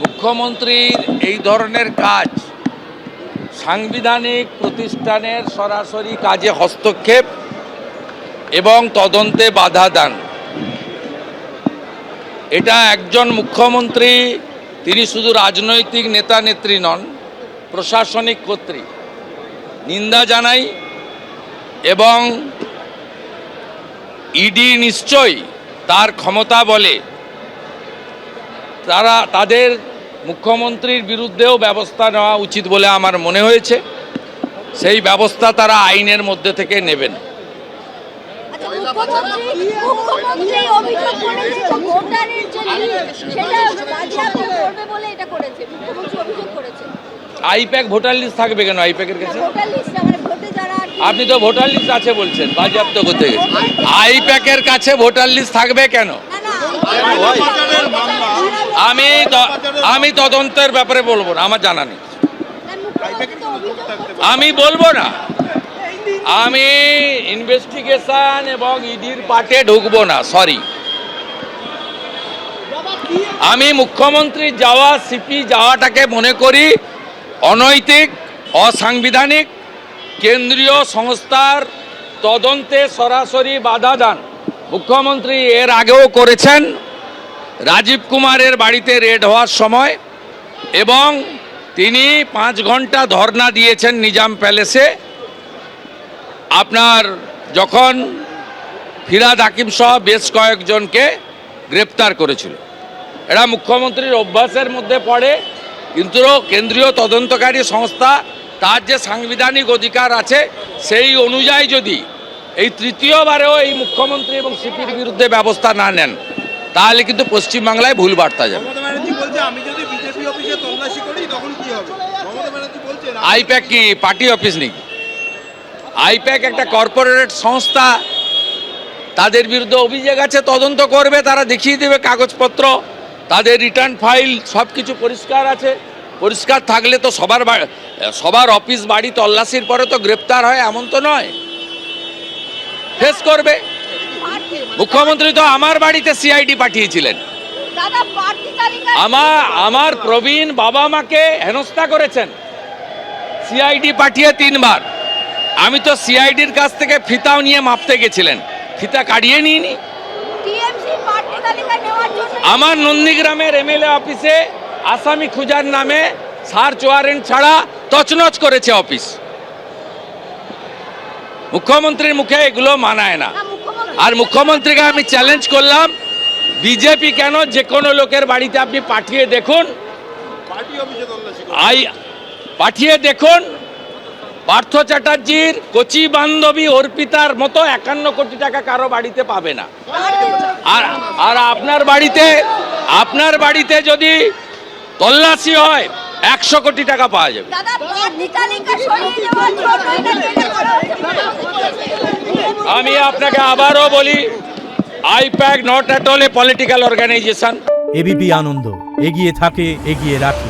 মুখ্যমন্ত্রীর এই ধরনের কাজ সাংবিধানিক প্রতিষ্ঠানের সরাসরি কাজে হস্তক্ষেপ এবং তদন্তে বাধা দান। এটা একজন মুখ্যমন্ত্রী, তিনি শুধু রাজনৈতিক নেতা নেত্রী নন, প্রশাসনিক কর্তৃ। নিন্দা জানাই এবং ইডি নিশ্চয়ই তার ক্ষমতা বলে তাদের মুখ্যমন্ত্রীর বিরুদ্ধেও ব্যবস্থা নেওয়া উচিত বলে আমার মনে হয়েছে। সেই ব্যবস্থা তারা আইনের মধ্যে থেকে নেবেন। আইপ্যাক ভোটার লিস্ট থাকবে কেন? আইপ্যাকের কাছে আপনি তো ভোটার লিস্ট আছে বলছেন, বাজেয়াপ্ত করতে গেছে। আইপ্যাকের কাছে ভোটার লিস্ট থাকবে কেন? আমি তদন্তের ব্যাপারে বলবো না, আমার জানা নেই। আমি বলবো না, আমি ইনভেস্টিগেশন এবং ইডির পার্টে ঢুকবো না, সরি। আমি মুখ্যমন্ত্রী যাওয়া, সিপি যাওয়াটাকে মনে করি অনৈতিক, অসাংবিধানিক, কেন্দ্রীয় সংস্থার তদন্তে সরাসরি বাধা দান। মুখ্যমন্ত্রী এর আগেও করেছেন রাজীব কুমারের বাড়িতে রেড হওয়ার সময়, এবং তিনি 5 ঘন্টা ধর্ণা দিয়েছেন নিজাম প্যালেসে। আপনার যখন ফিরহাদ হাকিম সহ বেশ কয়েকজনকে গ্রেপ্তার করেছিল, এটা মুখ্যমন্ত্রীর অভ্যাসের মধ্যে পড়ে। কিন্তু কেন্দ্রীয় তদন্তকারী সংস্থা তার যে সাংবিধানিক অধিকার আছে সেই অনুযায়ী যদি এই তৃতীয়বারেও এই মুখ্যমন্ত্রী এবং সিপির বিরুদ্ধে ব্যবস্থা না নেন, তাহলে কিন্তু পশ্চিমবাংলায় ভুল বার্তা যাবে। আইপ্যাক কি পার্টি অফিস নেই? আইপ্যাক একটা কর্পোরেট সংস্থা, তাদের বিরুদ্ধে অভিযোগ আছে, তদন্ত করবে, তারা দেখিয়ে দেবে কাগজপত্র, তাদের রিটার্ন ফাইল সব কিছু পরিষ্কার আছে। পরিষ্কার থাকলে তো সবার অফিস বাড়ি তল্লাশির পরে তো গ্রেপ্তার হয় এমন তো নয়, ফেস করবে। মুখ্যমন্ত্রী তো আমার বাড়িতে সিআইডি পাঠিয়েছিলেন। আমার প্রবীণ বাবা মাকে হেনস্থা করেছেন সিআইডি পাঠিয়ে 3 বার। আমি তো সিআইডির কাছ থেকে ফিতাও নিয়ে মাপতে গেছিলেন, ফিতা কাটিয়ে নিইনি। আমার নন্দীগ্রামের এমএলএ অফিসে আসামি খুঁজার নামে সার্চ ওয়ারেন্ট ছাড়া তছনছ করেছে অফিস। মুখ্যমন্ত্রীর মুখে এগুলো মানায় না। আর মুখ্যমন্ত্রীকে আমি চ্যালেঞ্জ করলাম, বিজেপি কেন যে কোনো লোকের বাড়িতে আপনি পাঠিয়ে দেখুন, পাঠিয়ে দেখুন, পার্থ চ্যাটার্জির কচি বান্ধবী অর্পিতার মতো 51 কোটি টাকা কারো বাড়িতে পাবে না। আর আপনার বাড়িতে যদি তল্লাশি হয় 100 কোটি টাকা পাওয়া যাবে। আমি আপনাকে আবারও বলি, IPAC not at all a political organisation. ABP Ananda, এগিয়ে থাকে, এগিয়ে রাখে।